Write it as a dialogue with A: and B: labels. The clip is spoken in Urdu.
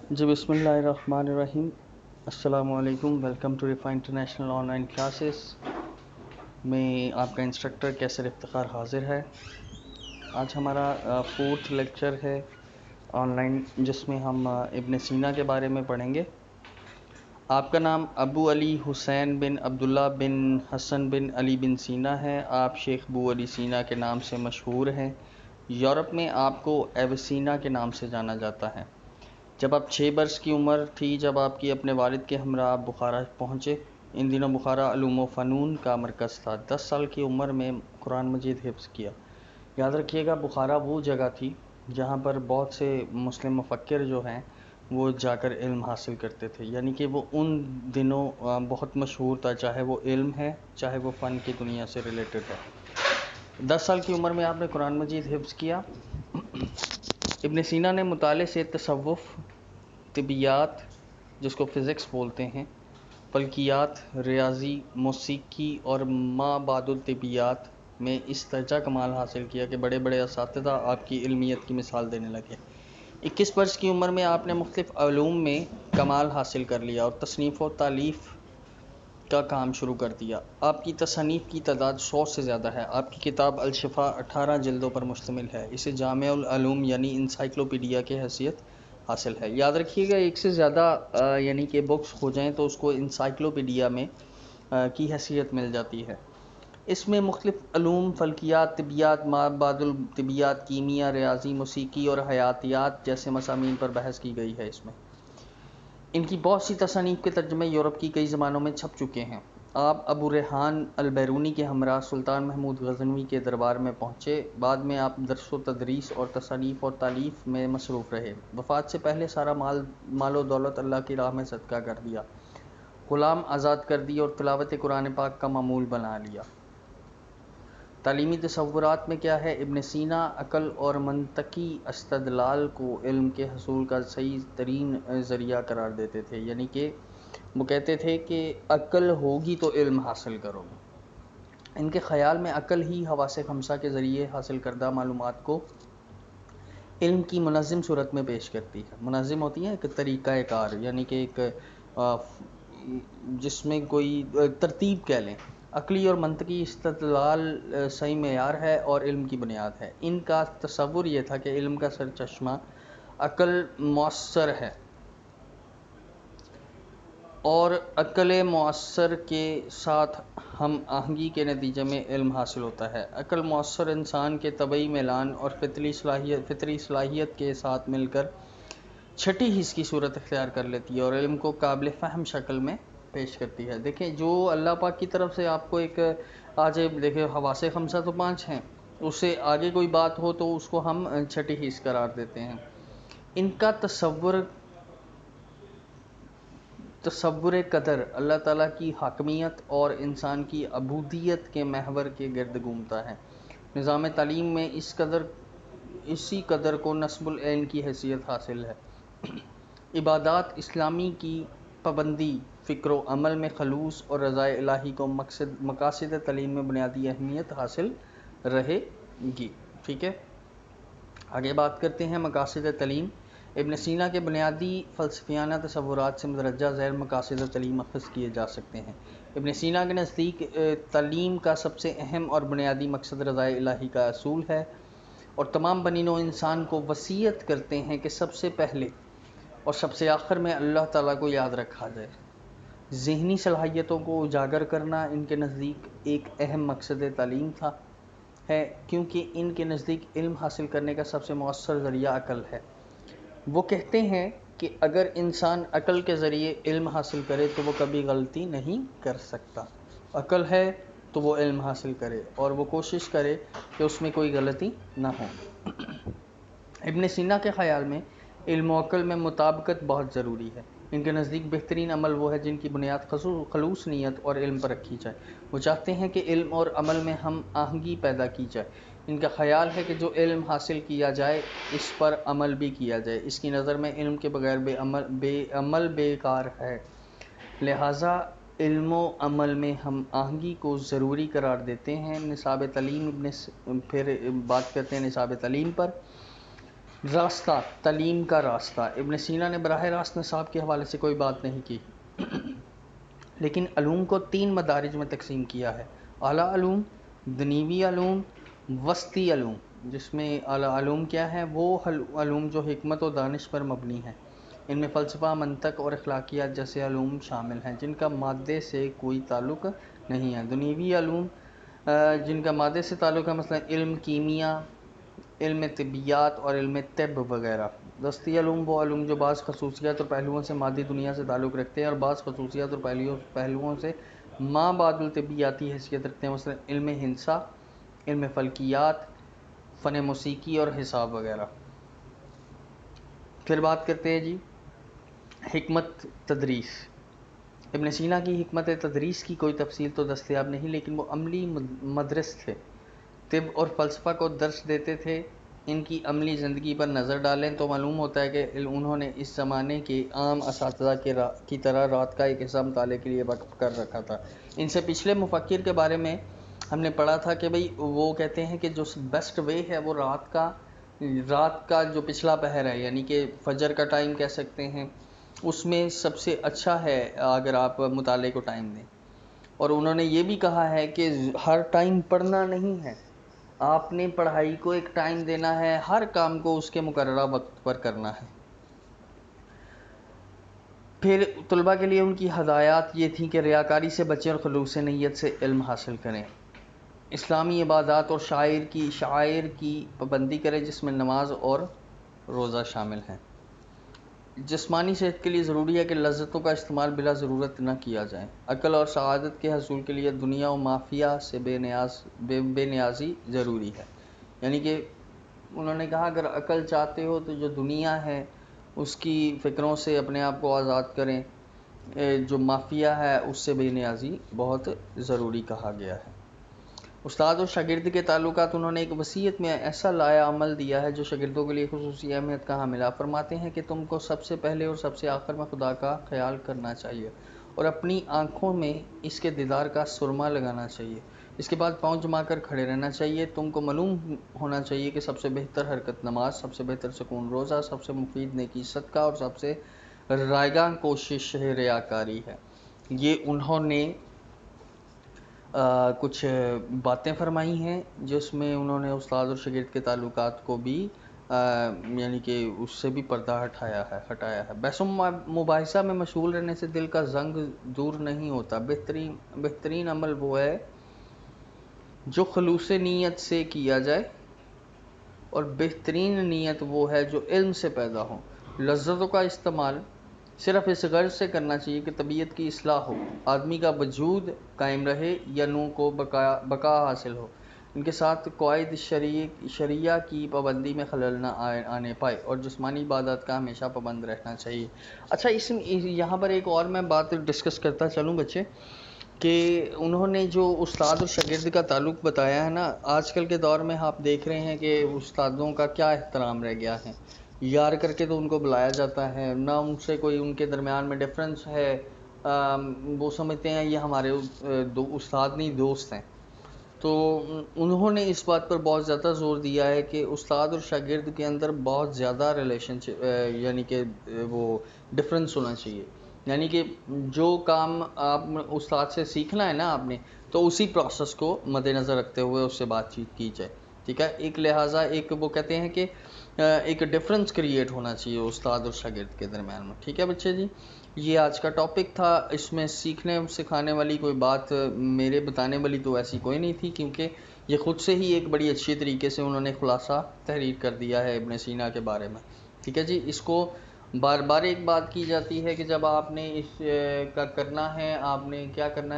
A: جی بسم اللہ الرحمن الرحیم. السلام علیکم. Welcome to Rifa international online classes. میں آپ کا انسٹرکٹر کیسر افتخار حاضر ہے. آج ہمارا 4th لیکچر ہے آن لائن، جس میں ہم ابن سینا کے بارے میں پڑھیں گے. آپ کا نام ابو علی حسین بن عبداللہ بن حسن بن علی بن سینا ہے. آپ شیخ ابو علی سینا کے نام سے مشہور ہیں. یورپ میں آپ کو ایوسینا کے نام سے جانا جاتا ہے. جب آپ 6 برس کی عمر تھی جب آپ کی اپنے والد کے ہمراہ آپ بخارا پہنچے. ان دنوں بخارا علوم و فنون کا مرکز تھا. 10 سال کی عمر میں قرآن مجید حفظ کیا. یاد رکھیے گا، بخارا وہ جگہ تھی جہاں پر بہت سے مسلم مفکر جو ہیں وہ جا کر علم حاصل کرتے تھے. یعنی کہ وہ ان دنوں بہت مشہور تھا، چاہے وہ علم ہے چاہے وہ فن کی دنیا سے ریلیٹڈ ہے. 10 سال کی عمر میں آپ نے قرآن مجید حفظ کیا. ابن سینا نے مطالعے سے تصوف، طبیات جس کو فزکس بولتے ہیں، فلکیات، ریاضی، موسیقی اور ما بعد الطبیات میں اس درجہ کمال حاصل کیا کہ بڑے بڑے اساتذہ آپ کی علمیت کی مثال دینے لگے. 21 برس کی عمر میں آپ نے مختلف علوم میں کمال حاصل کر لیا اور تصنیف و تالیف کا کام شروع کر دیا. آپ کی تصانیف کی تعداد 100 سے زیادہ ہے. آپ کی کتاب الشفا 18 جلدوں پر مشتمل ہے. اسے جامع العلوم یعنی انسائکلوپیڈیا کی حیثیت حاصل ہے. یاد رکھیے گا، ایک سے زیادہ یعنی کہ بکس ہو جائیں تو اس کو انسائکلوپیڈیا میں کی حیثیت مل جاتی ہے. اس میں مختلف علوم، فلکیات، طبیات، ما بعد الطبیات، کیمیا، ریاضی، موسیقی اور حیاتیات جیسے مضامین پر بحث کی گئی ہے. اس میں ان کی بہت سی تصانیف کے ترجمے یورپ کی کئی زبانوں میں چھپ چکے ہیں. آپ ابو ریحان البیرونی کے ہمراہ سلطان محمود غزنوی کے دربار میں پہنچے. بعد میں آپ درس و تدریس اور تصانیف اور تالیف میں مصروف رہے. وفات سے پہلے سارا مال و دولت اللہ کی راہ میں صدقہ کر دیا، غلام آزاد کر دیے اور تلاوت قرآن پاک کا معمول بنا لیا. تعلیمی تصورات میں کیا ہے؟ ابن سینا عقل اور منطقی استدلال کو علم کے حصول کا صحیح ترین ذریعہ قرار دیتے تھے. یعنی کہ وہ کہتے تھے کہ عقل ہوگی تو علم حاصل کرو گے. ان کے خیال میں عقل ہی حواس خمسہ کے ذریعے حاصل کردہ معلومات کو علم کی منظم صورت میں پیش کرتی ہے. منظم ہوتی ہے ایک طریقہ کار، یعنی کہ ایک جس میں کوئی ترتیب کہہ لیں. عقلی اور منطقی استدلال صحیح معیار ہے اور علم کی بنیاد ہے. ان کا تصور یہ تھا کہ علم کا سر چشمہ عقل مؤثر ہے اور عقل مؤثر کے ساتھ ہم آہنگی کے نتیجے میں علم حاصل ہوتا ہے. عقل مؤثر انسان کے طبعی میلان اور فطری صلاحیت کے ساتھ مل کر چھٹی حص کی صورت اختیار کر لیتی ہے اور علم کو قابل فہم شکل میں پیش کرتی ہے. دیکھیں، جو اللہ پاک کی طرف سے آپ کو ایک آج دیکھیں حواس خمسہ تو 5 ہیں، اس سے آگے کوئی بات ہو تو اس کو ہم چھٹی حص قرار دیتے ہیں. ان کا تصور قدر اللہ تعالیٰ کی حاکمیت اور انسان کی عبودیت کے محور کے گرد گھومتا ہے. نظام تعلیم میں اسی قدر کو نصب العین کی حیثیت حاصل ہے. عبادات اسلامی کی پابندی، فکر و عمل میں خلوص اور رضا الہی کو مقاصد تعلیم میں بنیادی اہمیت حاصل رہے گی. ٹھیک ہے، آگے بات کرتے ہیں مقاصد تعلیم. ابن سینا کے بنیادی فلسفیانہ تصورات سے مندرجہ ذیل مقاصد تعلیم اخذ کیے جا سکتے ہیں. ابن سینا کے نزدیک تعلیم کا سب سے اہم اور بنیادی مقصد رضا الہی کا حصول ہے، اور تمام بنی نوع انسان کو وصیت کرتے ہیں کہ سب سے پہلے اور سب سے آخر میں اللہ تعالیٰ کو یاد رکھا جائے. ذہنی صلاحیتوں کو اجاگر کرنا ان کے نزدیک ایک اہم مقصد تعلیم ہے، کیونکہ ان کے نزدیک علم حاصل کرنے کا سب سے مؤثر ذریعہ عقل ہے. وہ کہتے ہیں کہ اگر انسان عقل کے ذریعے علم حاصل کرے تو وہ کبھی غلطی نہیں کر سکتا. عقل ہے تو وہ علم حاصل کرے اور وہ کوشش کرے کہ اس میں کوئی غلطی نہ ہو. ابن سینا کے خیال میں علم و عقل میں مطابقت بہت ضروری ہے. ان کے نزدیک بہترین عمل وہ ہے جن کی بنیاد خلوص نیت اور علم پر رکھی جائے. وہ چاہتے ہیں کہ علم اور عمل میں ہم آہنگی پیدا کی جائے. ان کا خیال ہے کہ جو علم حاصل کیا جائے اس پر عمل بھی کیا جائے. اس کی نظر میں علم کے بغیر عمل بیکار ہے. لہٰذا علم و عمل میں ہم آہنگی کو ضروری قرار دیتے ہیں. نصاب تعلیم پھر بات کرتے ہیں نصاب تعلیم پر. راستہ، تعلیم کا راستہ، ابن سینا نے براہ راست نصاب کے حوالے سے کوئی بات نہیں کی، لیکن علوم کو 3 مدارج میں تقسیم کیا ہے: اعلیٰ علوم، دنیوی علوم، وسطی علوم، جس میں اعلیٰ علوم کیا ہے؟ وہ علوم جو حکمت و دانش پر مبنی ہیں، ان میں فلسفہ، منطق اور اخلاقیات جیسے علوم شامل ہیں جن کا مادے سے کوئی تعلق نہیں ہے۔ دنیوی علوم جن کا مادے سے تعلق ہے، مثلا علم کیمیا، علم طبیات اور علم طب وغیرہ۔ وسطی علوم وہ علوم جو بعض خصوصیات اور پہلوؤں سے مادی دنیا سے تعلق رکھتے ہیں اور بعض خصوصیات اور پہلوؤں سے ما بعد الطبیاتی حیثیت رکھتے ہیں، مثلا علم ہندسہ، علم فلکیات، فن موسیقی اور حساب وغیرہ۔ پھر بات کرتے ہیں جی حکمت تدریس۔ ابن سینا کی حکمت تدریس کی کوئی تفصیل تو دستیاب نہیں، لیکن وہ عملی مدرس تھے، طب اور فلسفہ کو درس دیتے تھے۔ ان کی عملی زندگی پر نظر ڈالیں تو معلوم ہوتا ہے کہ انہوں نے اس زمانے کے عام اساتذہ کی طرح رات کا ایک حصہ مطالعے کے لیے وقف کر رکھا تھا۔ ان سے پچھلے مفکر کے بارے میں ہم نے پڑھا تھا کہ بھئی وہ کہتے ہیں کہ جو بیسٹ وے ہے وہ رات کا جو پچھلا پہر ہے، یعنی کہ فجر کا ٹائم کہہ سکتے ہیں، اس میں سب سے اچھا ہے اگر آپ مطالعے کو ٹائم دیں۔ اور انہوں نے یہ بھی کہا ہے کہ ہر ٹائم پڑھنا نہیں ہے، آپ نے پڑھائی کو ایک ٹائم دینا ہے، ہر کام کو اس کے مقررہ وقت پر کرنا ہے۔ پھر طلباء کے لیے ان کی ہدایات یہ تھیں کہ ریاکاری سے بچیں اور خلوص نیت سے علم حاصل کریں، اسلامی عبادات اور شعائر کی پابندی کریں جس میں نماز اور روزہ شامل ہیں۔ جسمانی صحت کے لیے ضروری ہے کہ لذتوں کا استعمال بلا ضرورت نہ کیا جائے۔ عقل اور سعادت کے حصول کے لیے دنیا و مافیہ سے بے نیازی ضروری ہے۔ یعنی کہ انہوں نے کہا اگر عقل چاہتے ہو تو جو دنیا ہے اس کی فکروں سے اپنے آپ کو آزاد کریں، جو مافیہ ہے اس سے بے نیازی بہت ضروری کہا گیا ہے۔ استاد اور شاگرد کے تعلقات انہوں نے ایک وصیت میں ایسا لایا عمل دیا ہے جو شاگردوں کے لیے خصوصی اہمیت کا حامل ہے۔ فرماتے ہیں کہ تم کو سب سے پہلے اور سب سے آخر میں خدا کا خیال کرنا چاہیے اور اپنی آنکھوں میں اس کے دیدار کا سرما لگانا چاہیے، اس کے بعد پاؤں جما کر کھڑے رہنا چاہیے۔ تم کو معلوم ہونا چاہیے کہ سب سے بہتر حرکت نماز، سب سے بہتر سکون روزہ، سب سے مفید نیکی صدقہ اور سب سے رائگاں کوشش ریاکاری ہے۔ یہ انہوں نے کچھ باتیں فرمائی ہیں جس میں انہوں نے استاد اور شاگرد کے تعلقات کو بھی یعنی کہ اس سے بھی پردہ ہٹایا ہے۔ بحث و مباحثہ میں مشغول رہنے سے دل کا زنگ دور نہیں ہوتا۔ بہترین عمل وہ ہے جو خلوص نیت سے کیا جائے، اور بہترین نیت وہ ہے جو علم سے پیدا ہو۔ لذتوں کا استعمال صرف اس غرض سے کرنا چاہیے کہ طبیعت کی اصلاح ہو، آدمی کا وجود قائم رہے یا نوع کو بقا حاصل ہو، ان کے ساتھ قواعد شرعیہ کی پابندی میں خلل نہ آنے پائے، اور جسمانی عبادات کا ہمیشہ پابند رہنا چاہیے۔ اچھا، یہاں پر ایک اور میں بات ڈسکس کرتا چلوں بچے، کہ انہوں نے جو استاد اور شاگرد کا تعلق بتایا ہے نا، آج کل کے دور میں آپ دیکھ رہے ہیں کہ استادوں کا کیا احترام رہ گیا ہے، یار کر کے تو ان کو بلایا جاتا ہے، نہ ان سے کوئی ان کے درمیان میں ڈفرینس ہے، وہ سمجھتے ہیں یہ ہمارے استاد نہیں دوست ہیں۔ تو انہوں نے اس بات پر بہت زیادہ زور دیا ہے کہ استاد اور شاگرد کے اندر بہت زیادہ ریلیشن شپ یعنی کہ وہ ڈفرینس ہونا چاہیے، یعنی کہ جو کام آپ استاد سے سیکھنا ہے نا آپ نے، تو اسی پروسیس کو مد نظر رکھتے ہوئے اس سے بات چیت کی جائے، ٹھیک ہے۔ ایک لہٰذا ایک وہ کہتے ہیں کہ ایک ڈفرینس کریٹ ہونا چاہیے استاد اور شاگرد کے درمیان میں، ٹھیک ہے بچے جی۔ یہ آج کا ٹاپک تھا، اس میں سیکھنے سکھانے والی کوئی بات میرے بتانے والی تو ایسی کوئی نہیں تھی، کیونکہ یہ خود سے ہی ایک بڑی اچھی طریقے سے انہوں نے خلاصہ تحریر کر دیا ہے ابن سینا کے بارے میں، ٹھیک ہے جی۔ اس کو بار بار ایک بات کی جاتی ہے کہ جب آپ نے اس کا کرنا ہے، آپ نے کیا کرنا ہے،